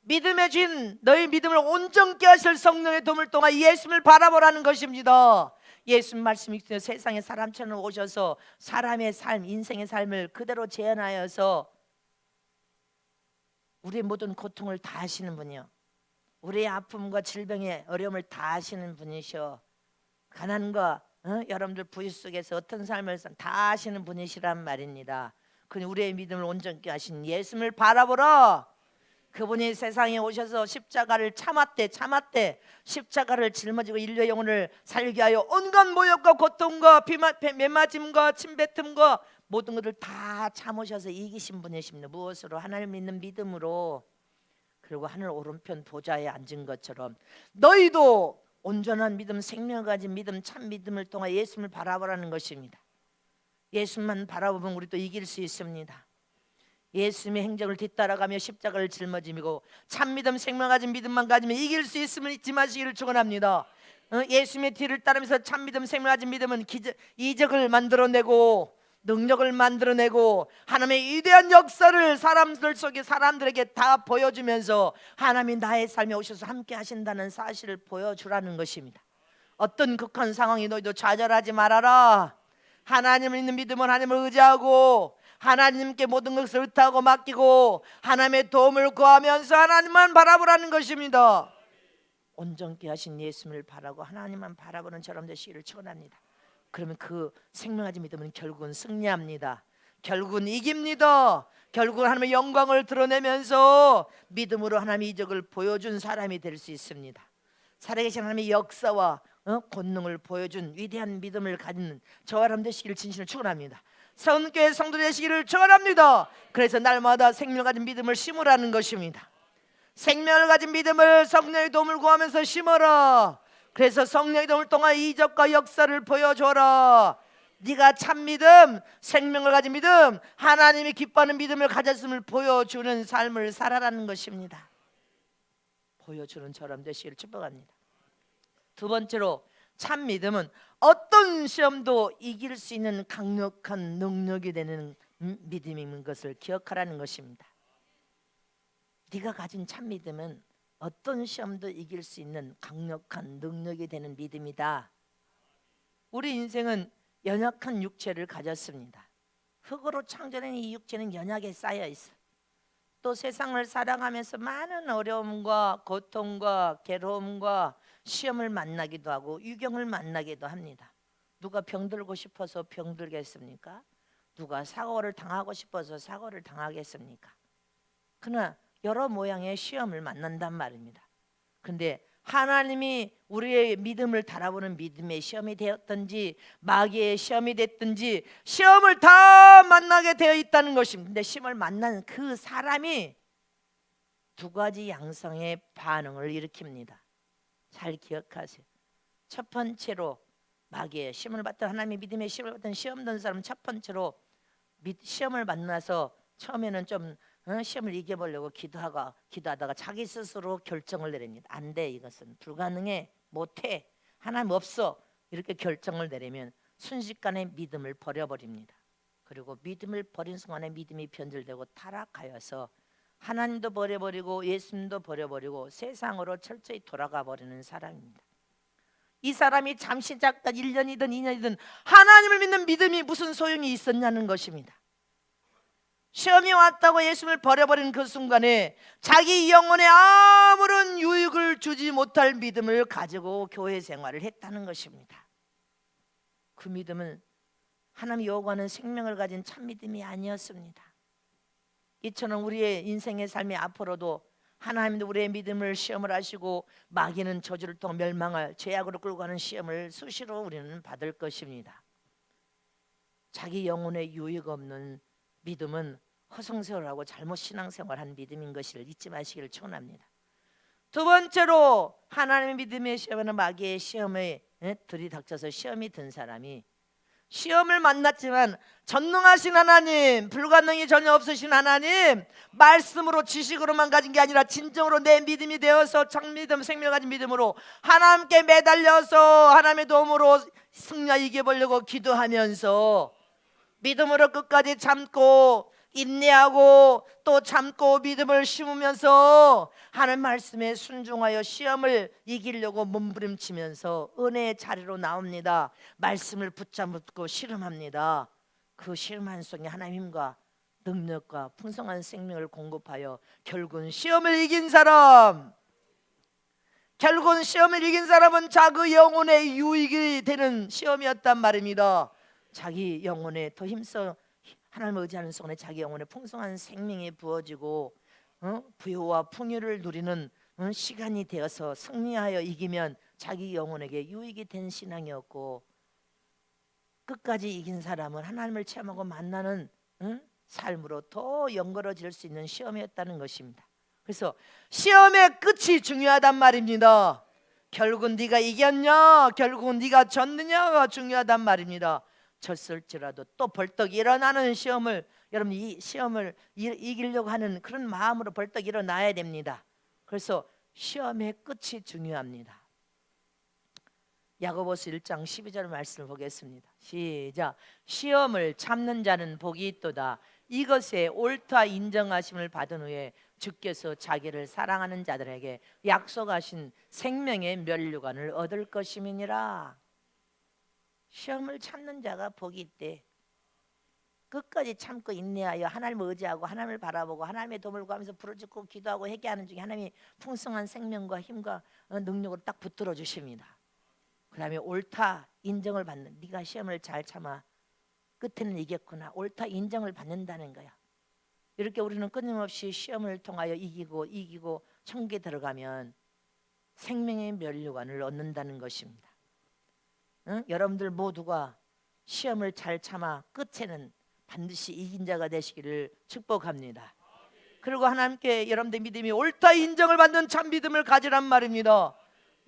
믿음의 주인 너희 믿음을 온전케 하실 성령의 도움을 통하 예수를 바라보라는 것입니다. 예수 말씀이 세상에 사람처럼 오셔서 사람의 삶, 인생의 삶을 그대로 재현하여서 우리의 모든 고통을 다 아시는 분이요, 우리의 아픔과 질병의 어려움을 다 아시는 분이셔. 가난과 여러분들 부유 속에서 어떤 삶을 다 아시는 분이시란 말입니다. 그 우리의 믿음을 온전케 하신 예수를 바라보라. 그분이 세상에 오셔서 십자가를 참았대. 십자가를 짊어지고 인류의 영혼을 살게 하여 온갖 모욕과 고통과 매맞음과 침뱉음과 모든 것을 다 참으셔서 이기신 분이십니다. 무엇으로? 하나님 믿는 믿음으로. 그리고 하늘 오른편 보좌에 앉은 것처럼 너희도 온전한 믿음, 생명 가진 믿음, 참 믿음을 통해 예수를 바라보라는 것입니다. 예수만 바라보면 우리도 이길 수 있습니다. 예수님의 행적을 뒤따라가며 십자가를 짊어지고 참 믿음, 생명 가진 믿음만 가지면 이길 수 있음을 잊지 마시기를 축원합니다. 예수님의 뒤를 따르면서 참 믿음, 생명 가진 믿음은 이적을 만들어내고 능력을 만들어내고 하나님의 위대한 역사를 사람들 속에 사람들에게 다 보여주면서 하나님이 나의 삶에 오셔서 함께 하신다는 사실을 보여주라는 것입니다. 어떤 극한 상황이 너희도 좌절하지 말아라. 하나님을 믿는 믿음은 하나님을 의지하고 하나님께 모든 것을 의탁하고 맡기고 하나님의 도움을 구하면서 하나님만 바라보라는 것입니다. 온전케 하신 예수를 바라고 하나님만 바라보는 저럼 되시기를 축원합니다. 그러면 그 생명하지 믿음은 결국은 승리합니다. 결국은 이깁니다. 결국은 하나님의 영광을 드러내면서 믿음으로 하나님의 이적을 보여준 사람이 될 수 있습니다. 살아계신 하나님의 역사와 권능을 보여준 위대한 믿음을 가진 저와 여러분 되시기를 진심으로 축원합니다. 성교회 성도 되시기를 축원합니다. 그래서 날마다 생명 가진 믿음을 심으라는 것입니다. 생명을 가진 믿음을 성령의 도움을 구하면서 심어라. 그래서 성령의 도움을 통한 이적과 역사를 보여줘라. 네가 참 믿음, 생명을 가진 믿음, 하나님이 기뻐하는 믿음을 가졌음을 보여주는 삶을 살아라는 것입니다. 보여주는 저람 되시기를 축복합니다. 두 번째로 참 믿음은 어떤 시험도 이길 수 있는 강력한 능력이 되는 믿음인 것을 기억하라는 것입니다. 네가 가진 참 믿음은 어떤 시험도 이길 수 있는 강력한 능력이 되는 믿음이다. 우리 인생은 연약한 육체를 가졌습니다. 흙으로 창조된 이 육체는 연약에 쌓여 있어. 또 세상을 살아가면서 많은 어려움과 고통과 괴로움과 시험을 만나기도 하고 유경을 만나기도 합니다. 누가 병들고 싶어서 병들겠습니까? 누가 사고를 당하고 싶어서 사고를 당하겠습니까? 그러나 여러 모양의 시험을 만난단 말입니다. 근데 하나님이 우리의 믿음을 달아보는 믿음의 시험이 되었든지 마귀의 시험이 됐든지 시험을 다 만나게 되어 있다는 것입니다. 근데 시험을 만난 그 사람이 두 가지 양상의 반응을 일으킵니다. 잘 기억하세요. 첫 번째로 마귀의 시험을 받던 하나님의 믿음의 시험을 받던 시험 던 사람은 첫 번째로 시험을 만나서 처음에는 좀 시험을 이겨보려고 기도하다가 자기 스스로 결정을 내립니다. 안 돼, 이것은 불가능해, 못해, 하나님 없어, 이렇게 결정을 내리면 순식간에 믿음을 버려버립니다. 그리고 믿음을 버린 순간에 믿음이 변질되고 타락하여서 하나님도 버려버리고 예수님도 버려버리고 세상으로 철저히 돌아가 버리는 사람입니다. 이 사람이 잠시 잠깐 1년이든 2년이든 하나님을 믿는 믿음이 무슨 소용이 있었냐는 것입니다. 시험이 왔다고 예수님을 버려버린 그 순간에 자기 영혼에 아무런 유익을 주지 못할 믿음을 가지고 교회 생활을 했다는 것입니다. 그 믿음은 하나님이 요구하는 생명을 가진 참 믿음이 아니었습니다. 이처럼 우리의 인생의 삶이 앞으로도 하나님도 우리의 믿음을 시험을 하시고 마귀는 저주를 통해 멸망할 죄악으로 끌고 가는 시험을 수시로 우리는 받을 것입니다. 자기 영혼에 유익 없는 믿음은 허송세월하고 잘못 신앙생활한 믿음인 것을 잊지 마시기를 축원합니다. 두 번째로 하나님의 믿음의 시험은 마귀의 시험에 들이닥쳐서 시험이 든 사람이 시험을 만났지만 전능하신 하나님, 불가능이 전혀 없으신 하나님 말씀으로 지식으로만 가진 게 아니라 진정으로 내 믿음이 되어서 참믿음, 생명을 가진 믿음으로 하나님께 매달려서 하나님의 도움으로 승리하 이겨보려고 기도하면서 믿음으로 끝까지 참고 인내하고 또 참고 믿음을 심으면서 하나님 말씀에 순종하여 시험을 이기려고 몸부림치면서 은혜의 자리로 나옵니다. 말씀을 붙잡고 실험합니다. 그 실험한 속에 하나님과 능력과 풍성한 생명을 공급하여 결국은 시험을 이긴 사람, 결국은 시험을 이긴 사람은 자기 영혼에 유익이 되는 시험이었단 말입니다. 자기 영혼에 더 힘써 하나님을 의지하는 속에 자기 영혼에 풍성한 생명이 부어지고 부요와 풍요를 누리는 시간이 되어서 승리하여 이기면 자기 영혼에게 유익이 된 신앙이었고, 끝까지 이긴 사람은 하나님을 체험하고 만나는 삶으로 더 연걸어질 수 있는 시험이었다는 것입니다. 그래서 시험의 끝이 중요하단 말입니다. 결국은 네가 이겼냐, 결국은 네가 졌느냐가 중요하단 말입니다. 졌을지라도 또 벌떡 일어나는 시험을, 여러분 이 시험을 이기려고 하는 그런 마음으로 벌떡 일어나야 됩니다. 그래서 시험의 끝이 중요합니다. 야고보서 1장 12절 말씀을 보겠습니다. 시작. 시험을 참는 자는 복이 있도다. 이것에 옳다 인정하심을 받은 후에 주께서 자기를 사랑하는 자들에게 약속하신 생명의 면류관을 얻을 것임이니라. 시험을 참는 자가 복이 있대. 끝까지 참고 인내하여 하나님을 의지하고 하나님을 바라보고 하나님의 도움을 구하면서 부르짖고 기도하고 회개하는 중에 하나님이 풍성한 생명과 힘과 능력으로 딱 붙들어 주십니다. 그 다음에 옳다 인정을 받는, 네가 시험을 잘 참아 끝에는 이겼구나, 옳다 인정을 받는다는 거야. 이렇게 우리는 끊임없이 시험을 통하여 이기고 천국에 들어가면 생명의 면류관을 얻는다는 것입니다. 여러분들 모두가 시험을 잘 참아 끝에는 반드시 이긴 자가 되시기를 축복합니다. 그리고 하나님께 여러분들 믿음이 옳다 인정을 받는 참 믿음을 가지란 말입니다.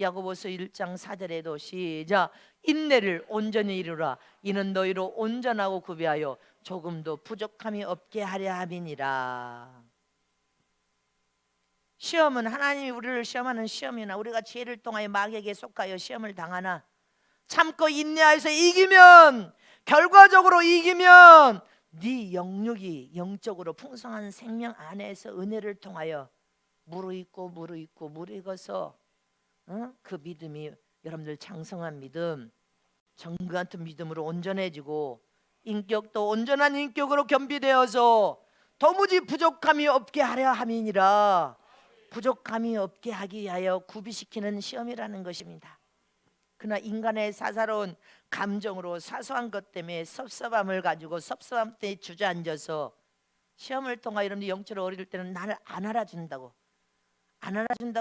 야고보서 1장 4절에도 시작. 인내를 온전히 이루라. 이는 너희로 온전하고 구비하여 조금도 부족함이 없게 하려 함이니라. 시험은 하나님이 우리를 시험하는 시험이나 우리가 죄를 통하여 마귀에게 속하여 시험을 당하나 참고 인내해서 이기면, 결과적으로 이기면 네 영육이 영적으로 풍성한 생명 안에서 은혜를 통하여 무르익어서 그 믿음이 여러분들 장성한 믿음, 정금 같은 믿음으로 온전해지고 인격도 온전한 인격으로 겸비되어서 도무지 부족함이 없게 하려 함이니라. 부족함이 없게 하기 위하여 구비시키는 시험이라는 것입니다. 그러나 인간의 사사로운 감정으로 사소한 것 때문에 섭섭함을 가지고 섭섭함 때문에 주저앉아서 시험을 통하여 여러분들 영적으로 어릴 때는 나를 안 알아준다고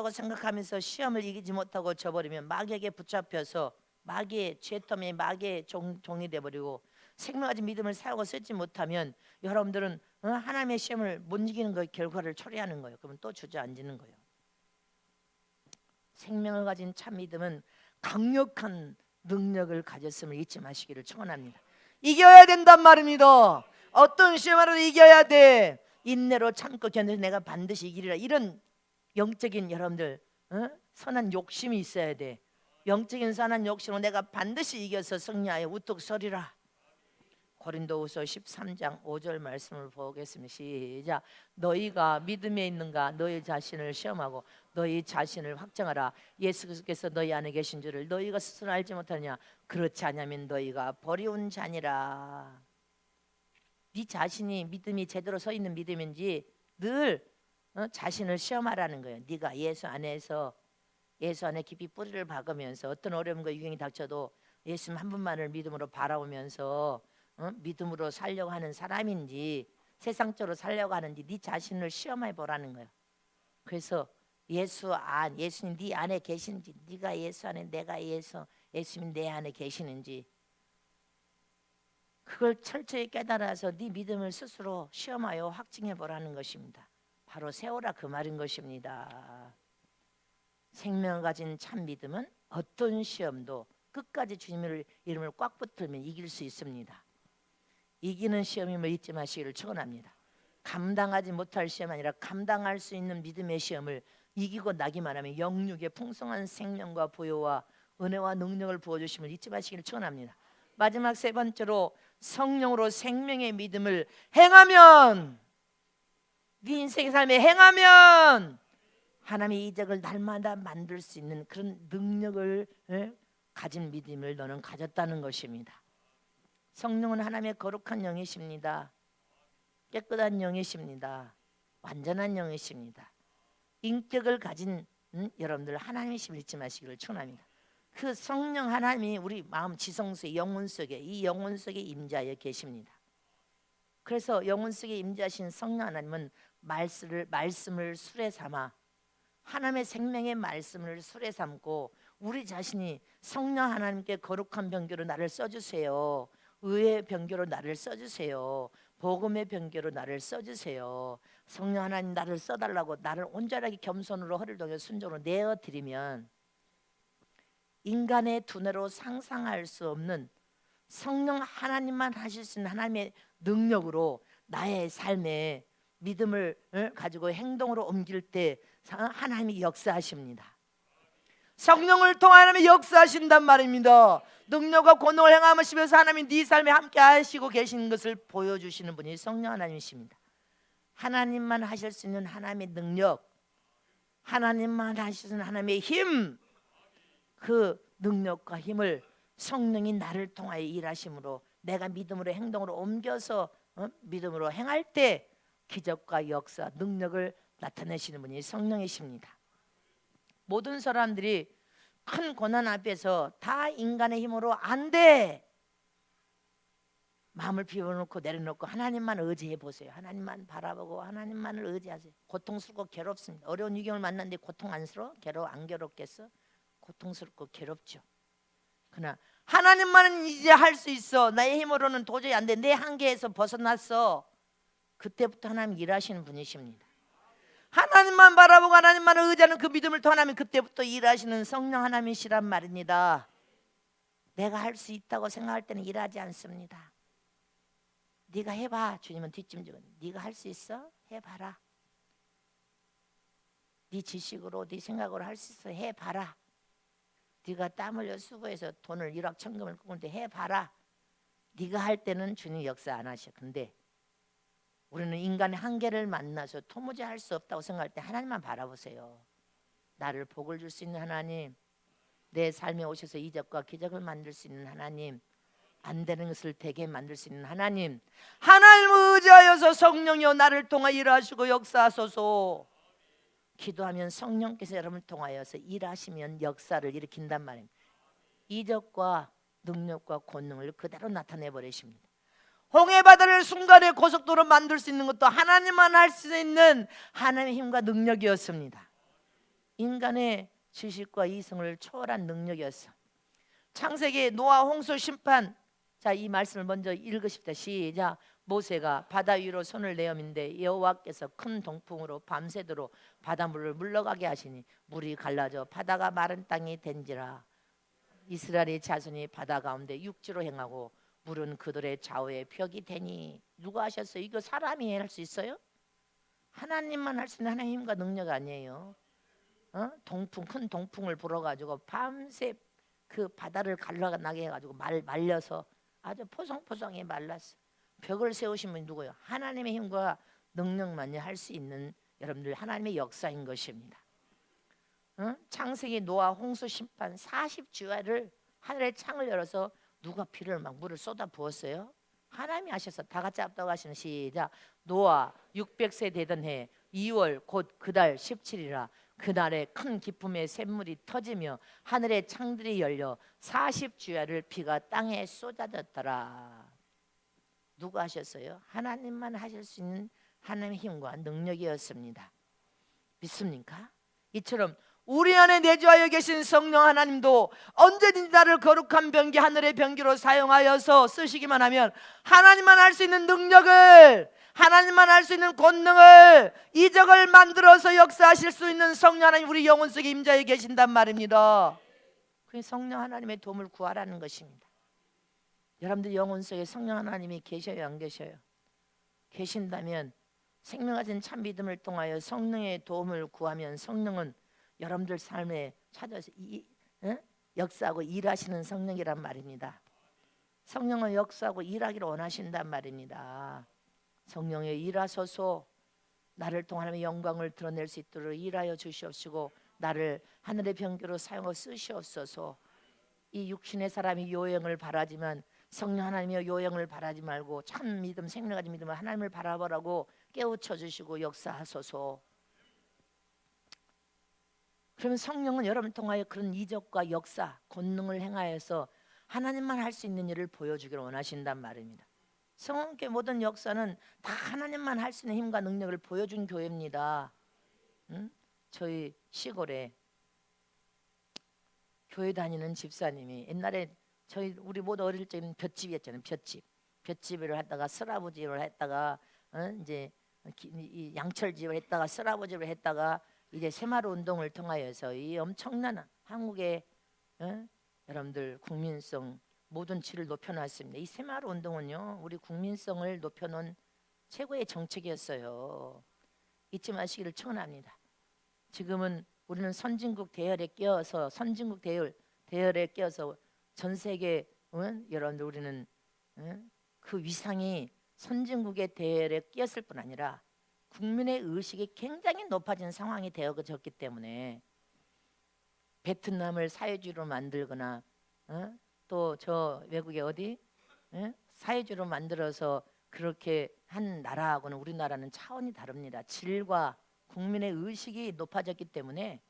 생각하면서 시험을 이기지 못하고 져버리면 마귀에게 붙잡혀서 마귀의 죄텀에 마귀의 종이 되어버리고 생명가진 믿음을 사용하고 쓰지 못하면 여러분들은 하나님의 시험을 못 이기는 그 결과를 초래하는 거예요. 그러면 또 주저앉는 거예요. 생명을 가진 참 믿음은 강력한 능력을 가졌음을 잊지 마시기를 축원합니다. 이겨야 된단 말입니다. 어떤 시험으로도 이겨야 돼. 인내로 참고 견뎌서 내가 반드시 이기리라. 이런 영적인 여러분들 선한 욕심이 있어야 돼. 영적인 선한 욕심으로 내가 반드시 이겨서 승리하여 우뚝 서리라. 고린도후서 13장 5절 말씀을 보겠습니다. 시작. 너희가 믿음에 있는가 너희 자신을 시험하고 너희 자신을 확정하라. 예수께서 너희 안에 계신 줄을 너희가 스스로 알지 못하느냐. 그렇지 않으면 너희가 버리운 자니라. 네 자신이 믿음이 제대로 서 있는 믿음인지 늘 자신을 시험하라는 거예요. 네가 예수 안에 깊이 뿌리를 박으면서 어떤 어려움과 유경이 닥쳐도 예수님 한 분만을 믿음으로 바라보면서 믿음으로 살려고 하는 사람인지 세상적으로 살려고 하는지 네 자신을 시험해 보라는 거예요. 그래서 예수님 네 안에 계신지, 네가 예수 안에 내가 예수님 내 안에 계시는지 그걸 철저히 깨달아서 네 믿음을 스스로 시험하여 확증해 보라는 것입니다. 바로 세우라 그 말인 것입니다. 생명을 가진 참 믿음은 어떤 시험도 끝까지 주님의 이름을 꽉 붙들면 이길 수 있습니다. 이기는 시험임을 잊지 마시기를 축원합니다. 감당하지 못할 시험이 아니라 감당할 수 있는 믿음의 시험을 이기고 나기만 하면 영육의 풍성한 생명과 보혈과 은혜와 능력을 부어주심을 잊지 마시기를 축원합니다. 마지막 세 번째로 성령으로 생명의 믿음을 행하면, 네 인생의 삶에 행하면 하나님의 이적을 날마다 만들 수 있는 그런 능력을 가진 믿음을 너는 가졌다는 것입니다. 성령은 하나님의 거룩한 영이십니다. 깨끗한 영이십니다. 완전한 영이십니다. 인격을 가진 여러분들 하나님이심을 잊지 마시기를 축원합니다. 그 성령 하나님이 우리 마음 지성소의 영혼 속에 이 영혼 속에 임재하여 계십니다. 그래서 영혼 속에 임재하신 성령 하나님은 말씀을 수레 삼아 하나님의 생명의 말씀을 수레 삼고 우리 자신이 성령 하나님께 거룩한 병교로 나를 써주세요. 의의 병교로 나를 써주세요. 복음의 병교로 나를 써주세요. 성령 하나님 나를 써달라고 나를 온전하게 겸손으로 허리를 동여 순종으로 내어드리면 인간의 두뇌로 상상할 수 없는 성령 하나님만 하실 수 있는 하나님의 능력으로 나의 삶에 믿음을 가지고 행동으로 옮길 때 하나님이 역사하십니다. 성령을 통해 하나님이 역사하신단 말입니다. 능력과 권능을 행하시면서 하나님이 네 삶에 함께 하시고 계시는 것을 보여주시는 분이 성령 하나님이십니다. 하나님만 하실 수 있는 하나님의 능력, 하나님만 하실 수 있는 하나님의 힘, 그 능력과 힘을 성령이 나를 통하여 일하심으로 내가 믿음으로 행동으로 옮겨서 믿음으로 행할 때 기적과 역사, 능력을 나타내시는 분이 성령이십니다. 모든 사람들이 큰 고난 앞에서 다 인간의 힘으로 안 돼. 마음을 비워놓고 내려놓고 하나님만 의지해 보세요. 하나님만 바라보고 하나님만을 의지하세요. 고통스럽고 괴롭습니다. 어려운 위경을 만났는데 고통 안스러워? 안 괴롭겠어? 고통스럽고 괴롭죠. 그러나 하나님만은 이제 할 수 있어. 나의 힘으로는 도저히 안 돼. 내 한계에서 벗어났어. 그때부터 하나님 일하시는 분이십니다. 하나님만 바라보고 하나님만을 의지하는 그 믿음을 통해 하나님 그때부터 일하시는 성령 하나님이시란 말입니다. 내가 할 수 있다고 생각할 때는 일하지 않습니다. 네가 해봐. 주님은 뒷짐지고 네가 할 수 있어? 해봐라. 네 지식으로 네 생각으로 할 수 있어? 해봐라. 네가 땀 흘려 수고해서 돈을 1억 천금을 꾸는데 해봐라. 네가 할 때는 주님 역사 안 하셔. 근데 우리는 인간의 한계를 만나서 도무지 할 수 없다고 생각할 때 하나님만 바라보세요. 나를 복을 줄 수 있는 하나님, 내 삶에 오셔서 이적과 기적을 만들 수 있는 하나님, 안 되는 것을 되게 만들 수 있는 하나님, 하나님을 의지하여서 성령이여 나를 통하여 일하시고 역사하소서. 기도하면 성령께서 여러분을 통하여서 일하시면 역사를 일으킨단 말입니다. 이적과 능력과 권능을 그대로 나타내 버리십니다. 홍해 바다를 순간에 고속도로 만들 수 있는 것도 하나님만 할 수 있는 하나님의 힘과 능력이었습니다. 인간의 지식과 이성을 초월한 능력이었어. 창세기 노아 홍수 심판. 자, 이 말씀을 먼저 읽으십시다. 시작. 모세가 바다 위로 손을 내어민데 여호와께서 큰 동풍으로 밤새도록 바닷물을 물러가게 하시니 물이 갈라져 바다가 마른 땅이 된지라. 이스라엘의 자손이 바다 가운데 육지로 행하고 물은 그들의 좌우에 벽이 되니. 누가 하셨어요? 이거 사람이 할 수 있어요? 하나님만 할 수 있는 하나님의 힘과 능력 아니에요. 동풍, 큰 동풍을 불어가지고 밤새 그 바다를 갈라나게 해가지고 말려서 아주 포송포송하게 말랐어. 벽을 세우신 분이 누구예요? 하나님의 힘과 능력만이 할 수 있는 여러분들 하나님의 역사인 것입니다. 창세기 노아 홍수 심판 40주야를 하늘의 창을 열어서 누가 비를 막 물을 쏟아 부었어요? 하나님이 하셔서 다 같이 압도하시는 시작. 노아 600세 되던 해 2월 곧 그달 17일이라 그날에 큰 기쁨의 샘물이 터지며 하늘의 창들이 열려 40주야를 비가 땅에 쏟아졌더라. 누가 하셨어요? 하나님만 하실 수 있는 하나님의 힘과 능력이었습니다. 믿습니까? 이처럼 우리 안에 내주하여 계신 성령 하나님도 언제든지 나를 거룩한 병기, 하늘의 병기로 사용하여서 쓰시기만 하면 하나님만 할 수 있는 능력을, 하나님만 할 수 있는 권능을, 이적을 만들어서 역사하실 수 있는 성령 하나님 우리 영혼 속에 임자해 계신단 말입니다. 그 성령 하나님의 도움을 구하라는 것입니다. 여러분들 영혼 속에 성령 하나님이 계셔요, 안 계셔요? 계신다면 생명 가진 참 믿음을 통하여 성령의 도움을 구하면 성령은 여러분들 삶에 찾아서 역사하고 일하시는 성령이란 말입니다. 성령은 역사하고 일하기를 원하신단 말입니다. 성령의 일하소서, 나를 통해 하나님의 영광을 드러낼 수 있도록 일하여 주시옵시고 나를 하늘의 병기로 사용하여 쓰시옵소서. 이 육신의 사람이 요행을 바라지만 성령 하나님의 요행을 바라지 말고 참 믿음, 생명 가진 믿음을 하나님을 바라보라고 깨우쳐 주시고 역사하소서. 그러면 성령은 여러분을 통하여 그런 이적과 역사, 권능을 행하여서 하나님만 할 수 있는 일을 보여주기를 원하신단 말입니다. 성령의 모든 역사는 다 하나님만 할 수 있는 힘과 능력을 보여준 교회입니다. 저희 시골에 교회 다니는 집사님이 옛날에 우리 모두 어릴 적에는 볏집이었잖아요. 볏집을 하다가 쓰라부집을 했다가 이제 이 양철집을 했다가 쓰라부집을 했다가 이제 새마을 운동을 통하여서 이 엄청난 한국의 여러분들 국민성 모든 질을 높여놨습니다. 이 새마을 운동은요 우리 국민성을 높여놓은 최고의 정책이었어요. 잊지 마시기를 청원합니다. 지금은 우리는 선진국 대열에 끼어서 대열에 끼어서 전 세계 여러분들 우리는 그 위상이 선진국의 대열에 끼었을 뿐 아니라 국민의 의식이 굉장히 높아진 상황이 되어졌기 때문에 베트남을 사회주의로 만들거나 또 저 외국의 어디 사회주의로 만들어서 그렇게 한 나라하고는 우리나라는 차원이 다릅니다. 질과 국민의 의식이 높아졌기 때문에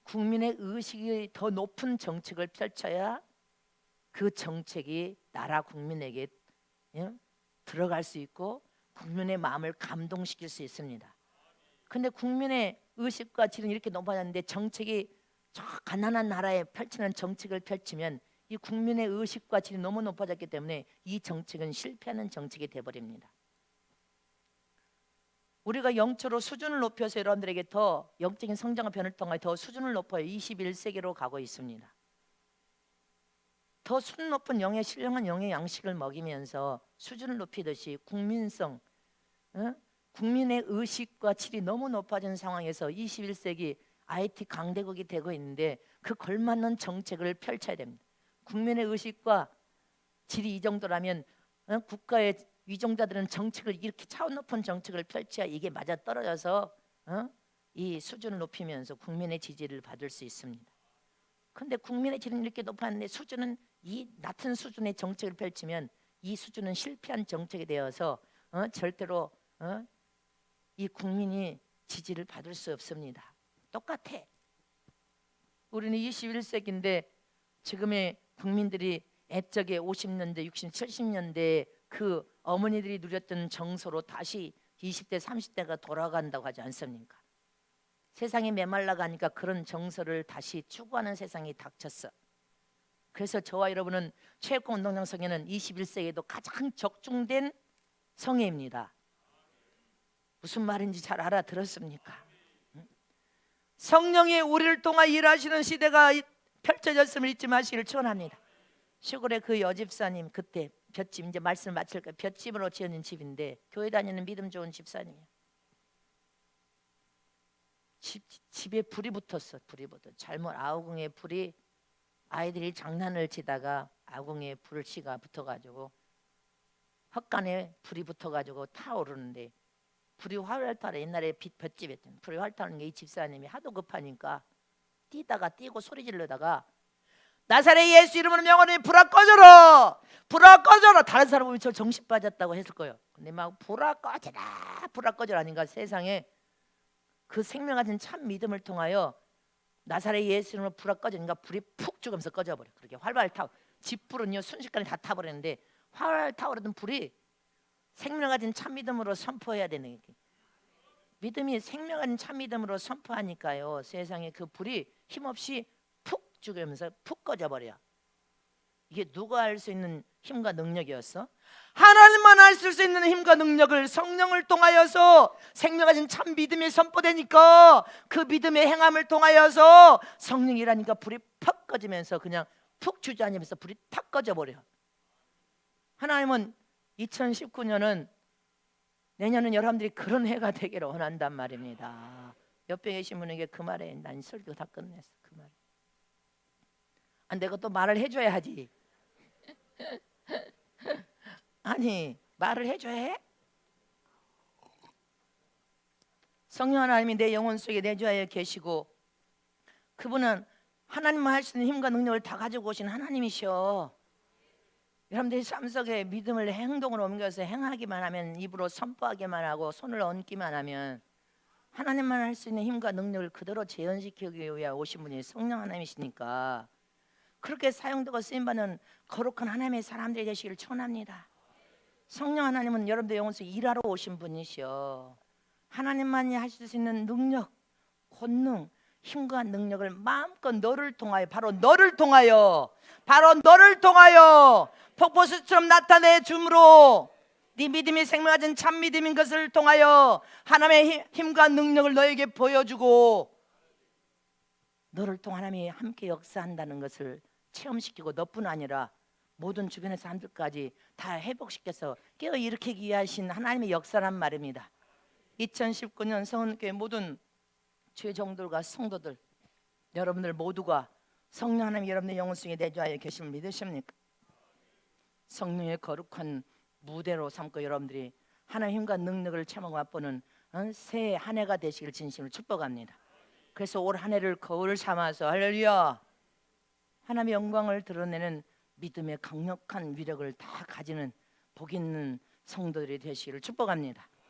국민의 의식이 더 높은 정책을 펼쳐야 그 정책이 나라 국민에게 들어갈 수 있고 국민의 마음을 감동시킬 수 있습니다. 근데 국민의 의식과 질은 이렇게 높아졌는데 정책이 저 가난한 나라에 펼치는 정책을 펼치면 이 국민의 의식과 질이 너무 높아졌기 때문에 이 정책은 실패하는 정책이 되어버립니다. 우리가 영적으로 수준을 높여서 여러분들에게 더 영적인 성장과 변을 통해 더 수준을 높여요. 21세기로 가고 있습니다. 더 수준 높은 영의 신령한 영의 양식을 먹이면서 수준을 높이듯이 국민성, 국민의 의식과 질이 너무 높아진 상황에서 21세기 IT 강대국이 되고 있는데 그 걸맞는 정책을 펼쳐야 됩니다. 국민의 의식과 질이 이 정도라면 국가의 위종자들은 정책을 이렇게 차원 높은 정책을 펼쳐야 이게 맞아 떨어져서 이 수준을 높이면서 국민의 지지를 받을 수 있습니다. 그런데 국민의 질은 이렇게 높았는데 수준은 이 낮은 수준의 정책을 펼치면 이 수준은 실패한 정책이 되어서 절대로 이 국민이 지지를 받을 수 없습니다. 똑같아. 우리는 21세기인데 지금의 국민들이 옛적에 50년대, 60, 70년대 그 어머니들이 누렸던 정서로 다시 20대, 30대가 돌아간다고 하지 않습니까? 세상이 메말라 가니까 그런 정서를 다시 추구하는 세상이 닥쳤어. 그래서 저와 여러분은 체육공운동장 성회는 21세기에도 가장 적중된 성회입니다. 무슨 말인지 잘 알아들었습니까? 성령이 우리를 통해 일하시는 시대가 펼쳐졌음을 잊지 마시기를 축원합니다. 시골에 그 여집사님 그때 볏집 이제 말씀을 마칠 거예요. 볏집으로 지어진 집인데 교회 다니는 믿음 좋은 집사님이에요. 집에 불이 붙었어. 불이 붙어. 잘못 아우궁에 불이 아이들이 장난을 치다가 아우궁에 불씨가 붙어가지고 헛간에 불이 붙어가지고 타오르는데 불이 활활 타는 옛날에 볏집이었잖아요. 불이 활활 타는 게 이 집사님이 하도 급하니까 뛰다가 뛰고 소리 지르다가 나사렛 예수 이름으로 명하노니 불아 꺼져라, 불아 꺼져라. 다른 사람 보면 저 정신 빠졌다고 했을 거예요. 근데 막 불아 꺼져라, 불아 꺼져라 하니까 세상에 그 생명 같은 참 믿음을 통하여 나사렛 예수 이름으로 불아 꺼지니까 불이 푹 죽으면서 꺼져버려. 그렇게 활발 타고, 집불은요 순식간에 다 타버리는데 활발 타오르던 불이 생명 같은 참 믿음으로 선포해야 되는 게, 믿음이 생명 같은 참 믿음으로 선포하니까요 세상에 그 불이 힘없이 푹 죽으면서 푹 꺼져버려. 이게 누가 할 수 있는 힘과 능력이었어? 하나님만 할 수 있는 힘과 능력을 성령을 통하여서 생명 가진 참 믿음이 선포되니까 그 믿음의 행함을 통하여서 성령이라니까 불이 퍽 꺼지면서 그냥 푹 주저앉으면서 불이 탁 꺼져버려. 하나님은 2019년은 내년은 여러분들이 그런 해가 되기를 원한단 말입니다. 옆에 계신 분에게 그 말에 난 설교 다 끝냈어. 그 말. 아, 내가 또 말을 해줘야 하지. 아니 말을 해줘야 해? 성령 하나님이 내 영혼 속에 내주하여 계시고 그분은 하나님만 할 수 있는 힘과 능력을 다 가지고 오신 하나님이셔. 여러분들이 삶 속에 믿음을 행동으로 옮겨서 행하기만 하면, 입으로 선포하기만 하고 손을 얹기만 하면 하나님만 할 수 있는 힘과 능력을 그대로 재현시키기 위해 오신 분이 성령 하나님이시니까 그렇게 사용되고 쓰임받는 거룩한 하나님의 사람들이 되시기를 축원합니다. 성령 하나님은 여러분들 영혼 속에 일하러 오신 분이시여. 하나님만이 하실 수 있는 능력, 권능, 힘과 능력을 마음껏 너를 통하여, 바로 너를 통하여, 바로 너를 통하여 폭포수처럼 나타내 줌으로 네 믿음이 생명 가진 참 믿음인 것을 통하여 하나님의 힘과 능력을 너에게 보여주고 너를 통해 하나님이 함께 역사한다는 것을 체험시키고 너뿐 아니라 모든 주변의 사람들까지 다 회복시켜서 깨어일으키기 위하신 하나님의 역사란 말입니다. 2019년 성은교회 모든 죄종들과 성도들, 여러분들 모두가 성령 하나님 여러분의 영혼 속에 내주하여 계심을 믿으십니까? 성령의 거룩한 무대로 삼고 여러분들이 하나님의 힘과 능력을 체험하고 맛보는 새 한 해가 되시길 진심으로 축복합니다. 그래서 올 한 해를 거울 삼아서 할렐루야, 하나님의 영광을 드러내는 믿음의 강력한 위력을 다 가지는 복 있는 성도들이 되시기를 축복합니다.